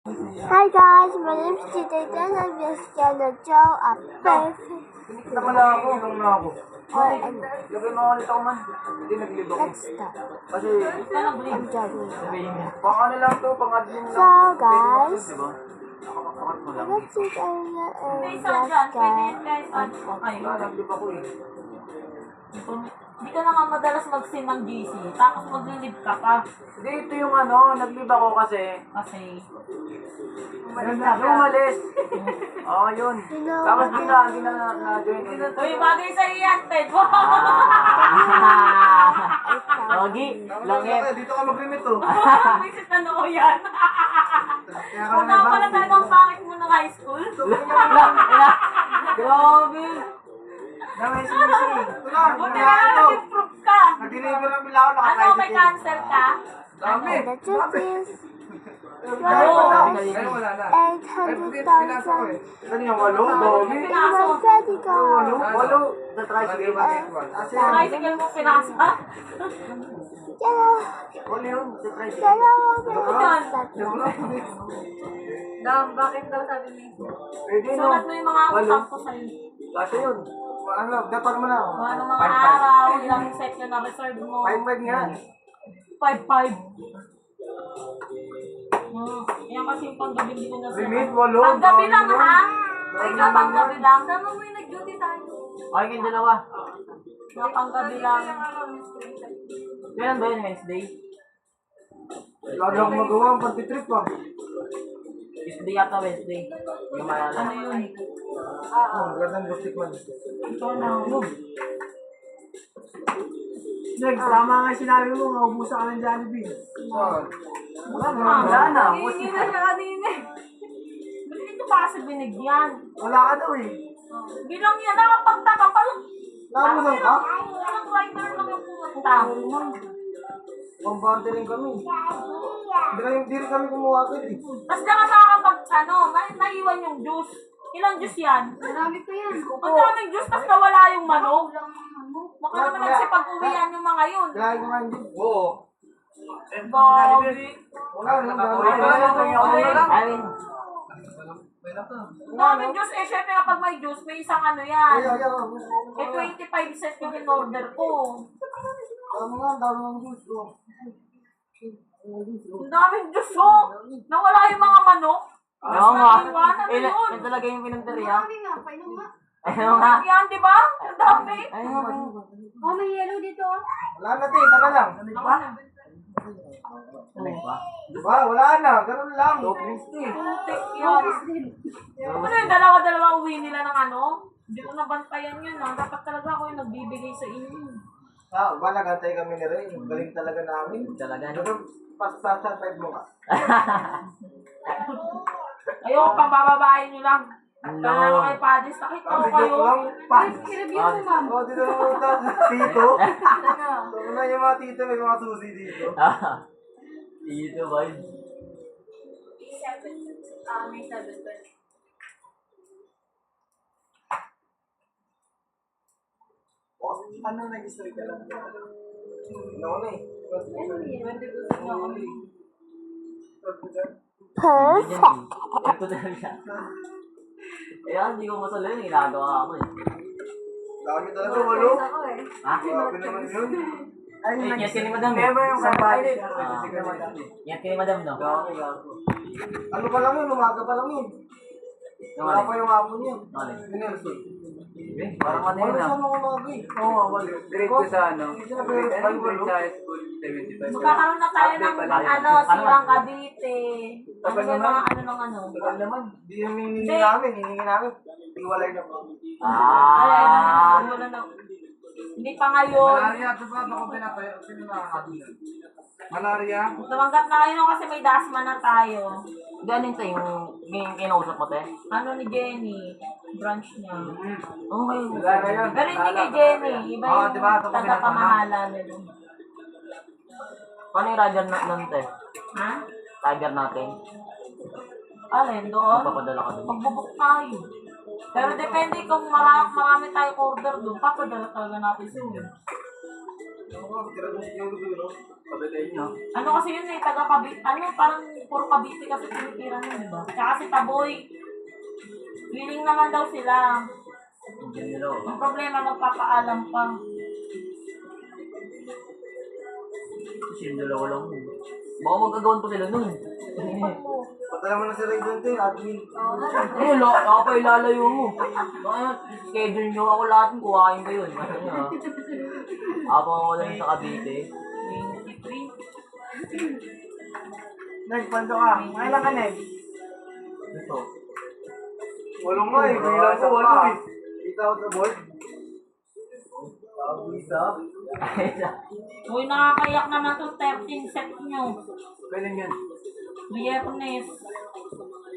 Hi guys, my name is Tita and I'm just gonna draw a perfect Na pala ako, nung na ako. or an Lagay mo ulit ako man. Hindi naglib ako. let's start. Kasi, I'm drawing. pang ano lang to, pang admin lang. So guys, Diba? Nakapakangat mo lang. let's see and May just isa dyan, pwede yun get guys. Okay. Wala, naglib ako eh. Hindi ka naman madalas mag-sing ng GC, tapos maglilib ka pa. Hindi, ito yung ano, naglib ako kasi. Kasi, Yung umalis. Oo, yun. Tapos hindi na join. uy, bagay sa iyan, Ted. Logi, langit. Dito ka mag-limit to. Visit na noo yan. Kaya Kung nga pala talagang pangit mo ng high school. Grabe. Dami sumising. Ito lang, Buti na lang nag-improve ka. nag-deliver ng bila ako, Ano, may cancel ka? Dami. the truth is Wala na. 800,000 Kanina, walo, dami. in my credit Walo, card. walo. Sa tricycle. Tricycle mo pinasa? Walo yun, sa tricycle. Dalawang Dam, bakit daw sabi ni? Pwede no. Sulat mo yung mga utang ko sa'yo. Kasi yun. Ano, dapat mo na. Kung ano mga araw, ilang set yun na reserve mo. 5-5 nga. 5-5. Yan kasi yung panggabi hindi ko na Limit, walo. Panggabi lang dami ha? yun. Ay, na panggabi lang. Tama mo yung nag-duty tayo. Okay, yung dalawa. Mga panggabi lang. Kailan ba yun, Wednesday? Lagi akong magawa ang pag-trip pa. Tuesday yata, Wednesday. Yung malala. Ano yun? Gandang bustik man. Ito na. Next, tama nga sinabi mo, maubusan ka ng Jollibee. Wala na. Hindi na siya kanina eh. Ba't hindi ko pa kasi binigyan? Wala ka daw eh. Bilang yan, nakapagtaka pa lang. Nabunan ka? Walang driver lang yung pumunta. Pambante rin kami. Hindi rin kami kumuha agad eh. Tapos na ka nakakapag, naiwan yung juice. Ilang juice yan? Marami pa yan. Ang daming juice, tapos nawala yung manok. Baka naman nagsipag-uwian yung mga yun. Kaya ko nga hindi. Oo. Bawi. Wala na. Ayun. Ang daming juice. Eh, syempre kapag may juice, may isang ano yan. Eh, 25 cents yung in-order ko. Tama nga, ang dami ng gusto. Ang daming juice, oh. Nawala yung mga manok. Oo nga. Naiwanan na yun. Yan talaga yung pinunteriya. nga, painom nga. Ayun nga. Yan, di ba? Ang dami. Ayun nga. Oh, may yellow dito. Wala na, te. Tara lang. Ano ba? Diba? Wala na. Ganun lang. Putik. Putik yan. Ano yung dalawa-dalawa uwi nila ng ano? Hindi ko nabantayan yun, ah. Dapat talaga ako yung nagbibigay sa inyo. Ba, nagantay kami ni Ray. Galing talaga namin. Talaga. Pas-pasan, 5 mo ka. Ayoko, pang bababae nyo lang. No. Kaya naman kay Padis, nakita ko Ang kayo. bigyan ko lang. Pas. I-review mo, ma'am. Oh, dito na mga tito. Ito na yung mga tito. May mga susi dito. Dito ba yun? May 7. Ano nag-story ka lang? Ano na eh. Perfect. Ito talaga. Ayan, hindi ko masala yun. Ginagawa ako eh. Dami talaga, walo. Ha? Grabe naman yun. Yan ka ni Madam. Never yung kabayo. Yan ka ni Madam, no? Ano pa lang yun, umaga pa lang yun. Wala pa yung hapon yun. Nelson. Parang ano Wala yun siya ah. mga umaga eh. Oo, wala. Diretso sa ano? Hindi siya pero Sa school, 75. Magkakaroon na tayo ng ano, Silang Cavite. Ano yung mga ano ng ano. Tagal naman. Hindi namin hiningi namin. Hiningi namin. Tiwalay na po. Ah. Wala na. Hindi pa ngayon. Malaria, ito ba? Baka pinatayo. Sino nakakatulad? Malaria? Tumanggap na kayo kasi may dasma na tayo. Galing tayo yung kinausap mo, te? Ano ni Jenny? Branch niya. Okay. Wala na yun. Pero hindi kay Jenny. Iba Oo, yung diba? Ito pa taga-pamahala nila. Paano yung rider nun, te? Ha? Rider natin. Alin doon? Papadala ka doon. Magbubuk tayo. Pero depende kung marami tayo order doon. Papadala talaga natin sa'yo. Ako, tira doon si Yolo Biro. Kabitay niyo. Ano kasi yun eh, taga Cavite, ano, parang puro Cavite kasi tinitira nun, di ba? Tsaka si Taboy, willing naman daw sila. Diyan nila. Ang problema, magpapaalam pa. Kasi yung dalawa lang. Baka magkagawan pa sila nun. Patala mo na si Ray doon, te, admin. Eh, ako pa ilalayo mo. Baka schedule nyo ako lahat, kuhain ko yun. Ano nyo ah. Ako lang sa Cavite. 23. Nagpando ka. Kailan ka, Neg? Ito. Walong nga eh, bilang ko, walong eh. Kita ako sa board. Isa. Uy, nakakayak naman itong 13 set nyo. Kailan yan? Biyernes.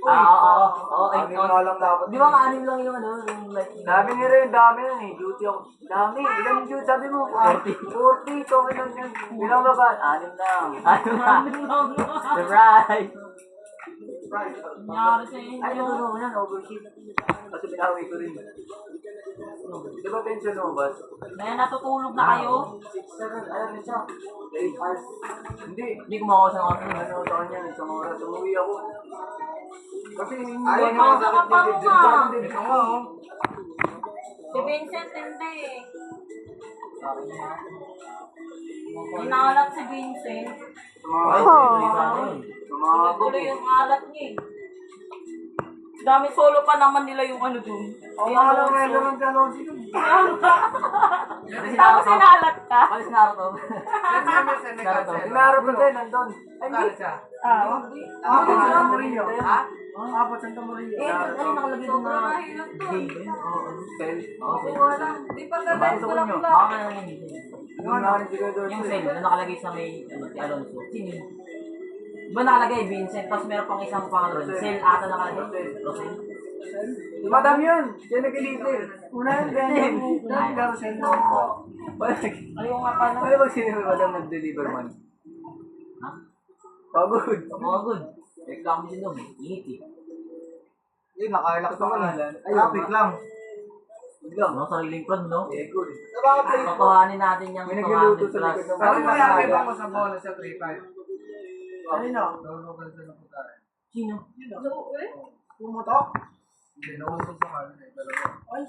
Oo. Anim nga lang dapat. Di ba ka-anim lang yung ano? Yung like... Sabi ni Ray, dami yan eh. Duty ako. Dami. Ilan duty? Sabi mo, 40. So, ilan yan? Bilang na ba? 6 lang. Ano na? Ano lang. Surprise! Nangyari sa Ay, inyo. ito yan. Overshoot. Kasi binawi ko rin. Di ba pension mo ba? Kaya natutulog na kayo. 6-7. Ayan siya. 8 hours. Hindi ko makawa sa mga Ano sa kanya? Isang oras. Umuwi ako. Kasi hindi Ayaw Ay, nga, baka sakit pa dibdib nga. ko. Ito nga, oh. Si Vincent hindi. Inalat si Vincent. Ay, Oh. Tuloy yung alat niya eh. Dami solo pa naman nila yung ano dun. Ako nga lang meron ng dalawang sino. Tapos inalat ka. Alis na ako to. Naruto. Inarap ko din, nandun. Ay, hindi. Ako, Santa Maria. Ha? Ako, Santa Maria. Eh, ano nakalagay doon na... mahirap to. Game? Oo, ano? Cell? Oo, cell. Wala. Di pa Babato ko nyo. Baka na lang yun. Yung ano, hindi ko doon. Yung cell na nakalagay sa may ano, si Alonso. Sino yun? Di ba nakalagay Vincent? Tapos meron pang isang pangalan. Cell ata nakalagay. Rosel? Madam yun. Siya nag-deliver. Una yung ganyan mo. Carousel mo. Ayaw nga pala. Ano bang sino yung madam nag-deliver man? Ha? Pagod. Oo, good. Reklamo din doon. Init eh. Yun, nakailak naman. Traffic lang. No, sariling plan, no? Eh, good. Kakahanin natin yung May nagluluto 200 sa plus. likod ng Sabi mo yung bahay. iba ko sa bola sa 3-5. Ano yun? Nalulugan sa naputari. Sino? Pumutok? Hindi, nahulog sa kanan eh. Dalawa. Ay.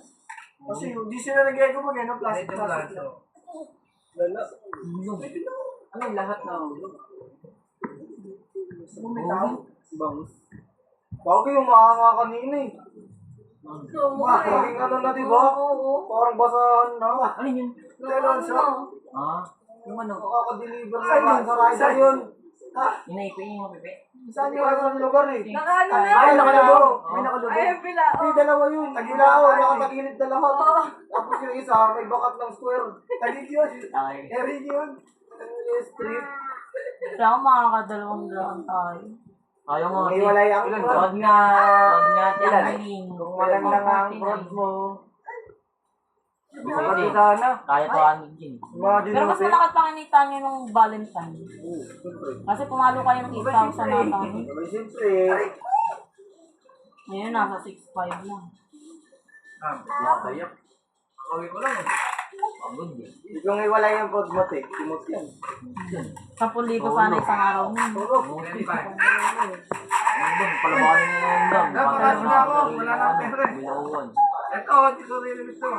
Kasi hindi sila nag-ego mag ano, plastic. Medyo blanco. Lala. Sino? Ano lahat na hulog? Bumitaw? Bangus. Bago yung makaka kanina eh. Maging ano na diba? Parang basahan na. Ano yun? Alonso. Ah? Yung ano? Makaka-deliver na sa rider yun. Inaipi yung mapipi. Saan yung ano lugar eh? Nakaano Ay, nakalubo. May nakalubo. pila. Hindi, dalawa yun. Tagilao, nakatagilid na lahat. Tapos yung isa, may bakat ng square. Tagig yun. Okay. Eric yun. Street. Kaya makakadalawang daan tayo. Ayaw mo. May walay ang Ilan? prod. Huwag nga. Huwag nga. Ilan? Tiyanin. Kung maganda nga ang prod mo. Makakita na. Kaya to amin din. Pero mas malakas pa kinita nyo nung Valentine. Kasi pumalo kayo ng 8,000 na tayo. May siyempre. Ngayon, nasa 6,500 lang. Kaya. Kawin ko lang eh. Pagod eh. Kung iwalay ang prod mo, tek. Timot yan. 10,000 sana isang araw nun. Ang palabanin na yung dam. Dapat na ako. Wala nang pera eh. Bilawan. Ito, hindi ko rin ito.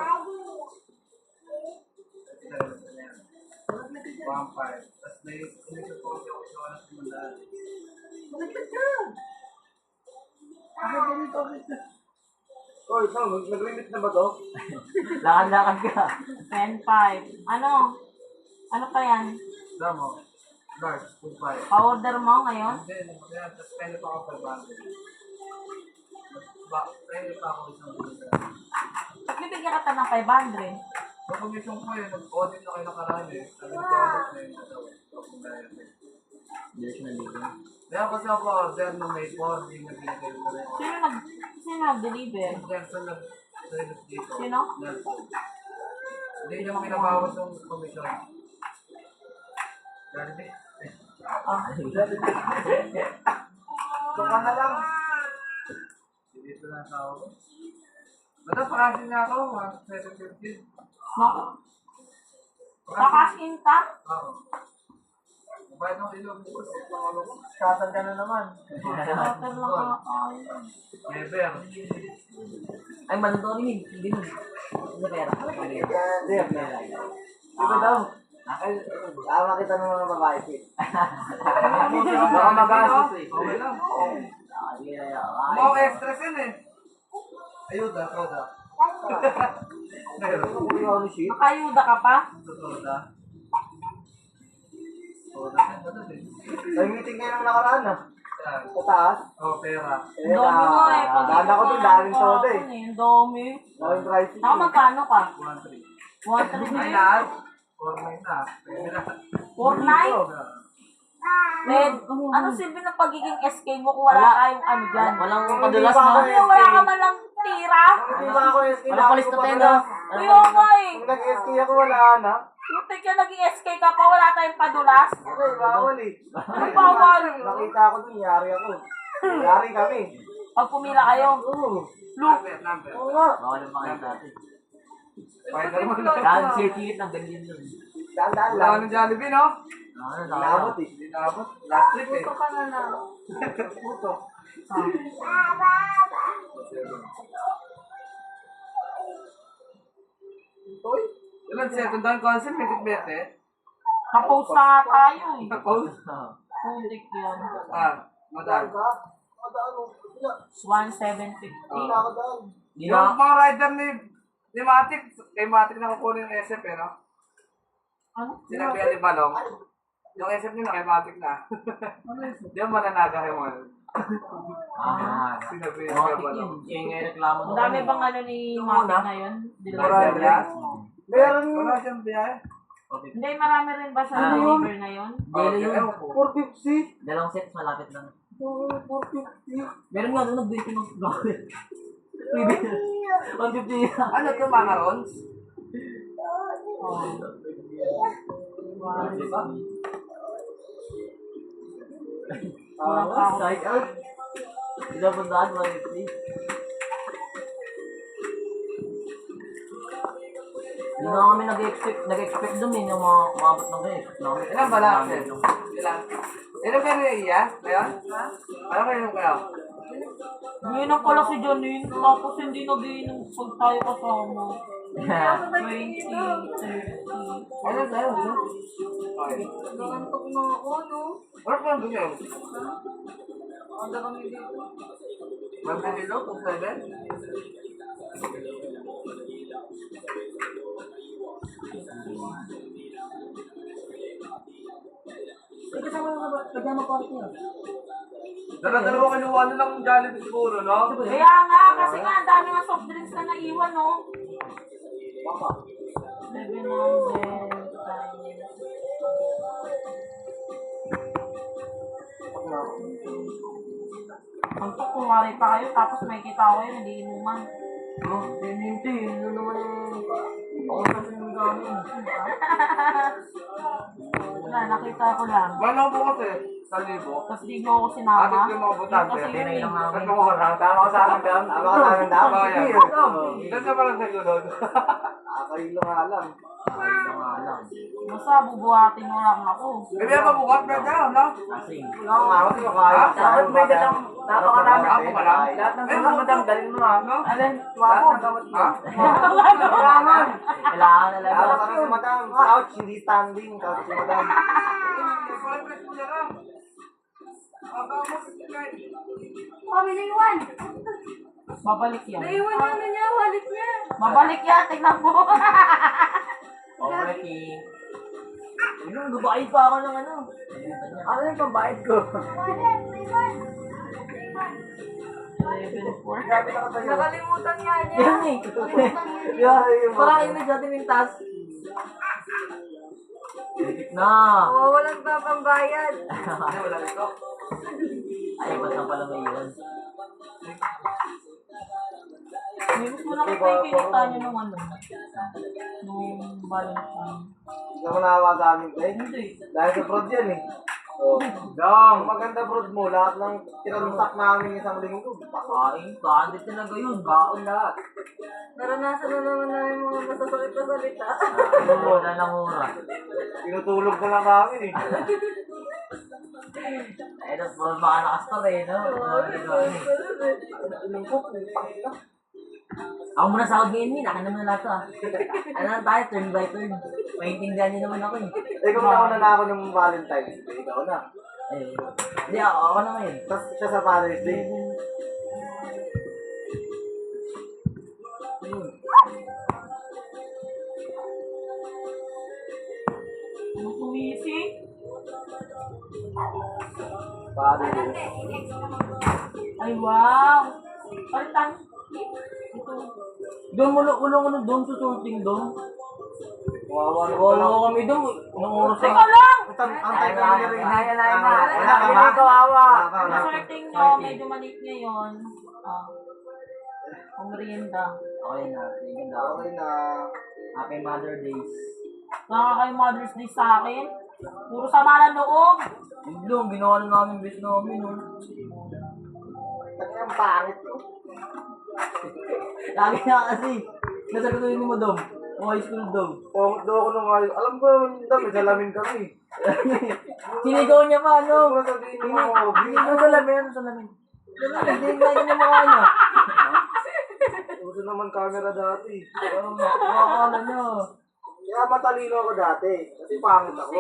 1.5. Tapos may kumisa po ako sa oras ng mandaan. Oy, so, nag-limit na ba to? Lakad-lakad ka. 10,500. Ano? Ano pa yan? Damo. Guard, 2.5. Pa-order mo ngayon? Hindi, kaya tapos pwede pa ako 500. Pwede pa ako isang dito. Pagbibigyan ka ta ng 500. Sa commission ko yun, nag-audit na kayo nakaraan eh. Nag-audit na yun. Bilis na dito. Kaya kasi ako order nung May 4, hindi na binigay ko rin. Sino nag-deliver? Nelson nag-service dito. Sino? Nelson. Hindi niya pinabawas yung commission. Dati. Baka na lang. Dito na sa ako. Basta pakasin niya ako, 750. Naku. Kakas in ka? Bayad ng ilong. Katan ka na naman. Water lang kakain. Never. Ay, maluto ni hindi nun. Ano pera? Hindi, pera. Diba daw? Makita ng mga babae siya. Baka magastos eh. Okay lang. Mga extras yun eh. Ayuda, ayuda. Meron. Nakayuda ka pa? Ayuda. May meeting kayo ng nakaraan ah. Sa taas? Oo, pera. Ang dami mo eh. Daan ako dun, daming soda eh. Ang dami. Daming prices. Saka magkano ka? 1-3. 1-3 Ay na lahat. 4-9 na. Pera. 4-9? Red, ano silbi ng pagiging SK mo kung wala tayong ano dyan? Walang Hindi padulas pa na. ako Ano, wala ka man lang tira? Hindi ba ako SK? Walang palis na tayo na. Kuya mo eh. Kung nag-SK ako, wala na. Putik ka naging SK ka pa, wala tayong padulas? Ay, bawal eh. Ano bawal? Nakita ako dun, yari ako. Yari kami. Pag pumila kayo. Oo. Look. Oo nga. Bawal ang mga dati. Spider-Man. Dahil circuit ng ganyan nun. Daan-daan lang. Wala ng Jollibee, no? Ano, Inabot eh. Inabot. Last trip eh. Puto ka na na. Puto. Uy. Ilan second down concept, may tikbete? Kapost na nga tayo eh. Tapos? Putik yun. Madal. 1,750. Yung mga rider ni Matic, kay Matic na kukunin yung SF eh, no? Ano? Sinabi ni Balong, yung SF nyo na kay Matic na. Di ba mananaga kayo mo? Ah, Sinabi ni Matik Balong. yun. Yung reklamo Ang dami bang ano ni Matic na yun? Rider niya? Meron wala siyang biyahe. Hindi, marami rin ba sa deliver na yun? Delo yun. 450. Dalawang sets, malapit lang. 450. Meron nga doon nag-20 ng vlogger. 150 yan. Ano ito, macarons? Side out. Ilan puntahan, 150. Hindi nga kami nag-expect doon eh, yung mga umabot ng ganyan. Ilan ba lang? Ilan? Ilan kayo ni Iya? Ngayon? Ano kayo kayo? Umiinom pala si Janine, tapos hindi nag-iinom pag tayo kasama. 20, 30. Ano tayo? Nakantok na ako, no? Wala pa lang ganyan. Ada kami dito. Magpapilo? 2-7? Dala-dalawa kinuha na lang Jollibee siguro, no? Kaya nga, kasi nga, ang dami nga soft drinks na naiwan, no? Baka. 700 Antok, kumari pa kayo, tapos may kita ko yun, hindi inuman. Hindi, ano naman yung... Ako kasi yung dami. Wala, nakita ko lang. Gano'n po kasi? 1,000? Tapos di mo ako sinama. Atit yung mga butante. Kasi yun eh. Ba't mo ka lang? Tama ko sa akin doon? Tama ko sa akin doon? Tama yan. Doon ka parang sa gulod. Nakakahilo nga lang. Ay, ito nga lang. Basta bubuhatin mo lang ako. Hindi ka mabukat na dyan, no? Kasi, Oo nga, hindi ko kaya. Dapat may dalang napakarami. Ako pa lang. Lahat ng gamot, madam, galing mo ha. No? Alin? Lahat ng gamot mo. Ha? Kailangan. kailangan na lang. Kala kasi madam, couch, hindi standing. Couch si madam. Babalik yan. Iwan na ano niya, wallet niya. Babalik yan, tingnan mo. Already. Yung babae pa ako ng ano. Ano yung pambayad ko? Grabe na ka sa'yo. Nakalimutan nga niya. Yan eh. Parang yun na dyan yung task. Edit na. Oo, walang papambayad. Ay, wala nito. Ay, ba't na pala may iwan? Minus mo na kita yung kinita niyo nung ano. Nung Valentine. Hindi mo nakawa sa amin, eh. Dahil sa fraud yan, eh. Ang maganda brood mo, lahat ng tinansak namin isang linggo. Kain, kain talaga yun. Kaon lahat. Naranasan na naman namin mga masasakit na salita. Wala na mura. Tinutulog ko lang namin eh. Ay, tapos baka nakastar eh, no? Ako muna sahod ngayon, Min. Akin naman na lahat to, ah. Ano lang tayo, turn by turn. Maintindihan niyo naman ako, eh. Eh, kung nauna na ako ng Valentine's Day, ikaw na. Eh, hindi, ako na ngayon. Tapos siya sa Father's Day. Ano tumising? Father's Day. Ay, wow! Palitan. Doon mo ano doon, susulting doon. Wawa na Oo, pala. kami doon. Nung oras Teka na. lang! Ang tayo na rin. Wala Wala ka ba? Sorting nyo, medyo maliit ngayon. Merienda. Okay na. Sige na. Okay na. Happy Mother Days. Nakakay Mother's Day sa akin. Puro sama ng loob. Yun lang, ginawa na namin best namin, no? Kasi ang pangit ko. Lagi na kasi. Nasagutuin mo, Dom. O high school, Dom. Pangit daw ako nung ayos. Alam ko naman dami, salamin kami. Sinigaw niya pa, Ano no? ba sabihin mo? Sinigaw sa lamin, ano sa lamin? Hindi na yung mga ano. Uso naman camera dati. Makakala niyo. Kaya matalino ako dati. Kasi pangit ako.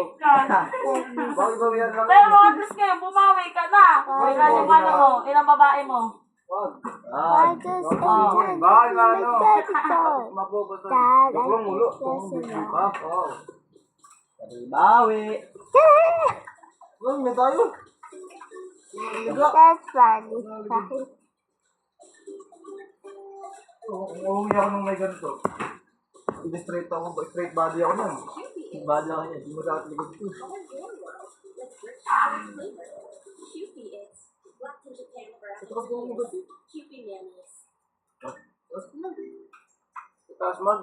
Bakit ba yan lang? Pero at least ngayon, bumawi ka na. Ilan yung ano mo? Ilang babae mo? Wag. I just enjoyed Bakit my ano? daddy toy. Mapupunta. Dad, I Huwag mulo. just enjoyed. Oo. Bawi. Huwag na tayo. That's funny. Uuwi ako nung may ganito. Hindi straight ako. Straight body ako nun. Bad lang niya. Hindi mo dapat likod ko. Ito kasi kung likod ko. Taas man.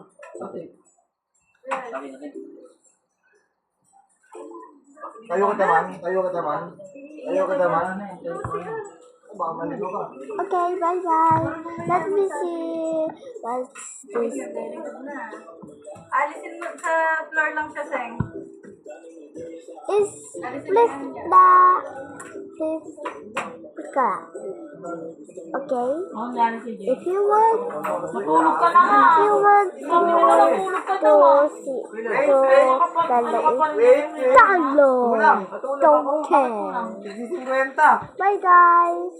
Tayo ka taman. Tayo ka taman. Tayo ka taman. Baka maligo ka. Okay, bye-bye. Let me see. What's this? Alisin mo sa floor lang siya, Seng. Is flip ka. Okay? Ano nangyari si Jay? If you want, Matulog ka na nga. if you want Sabi mo na natulog ka daw, ah. to see, download. Don't care. 50. Bye guys.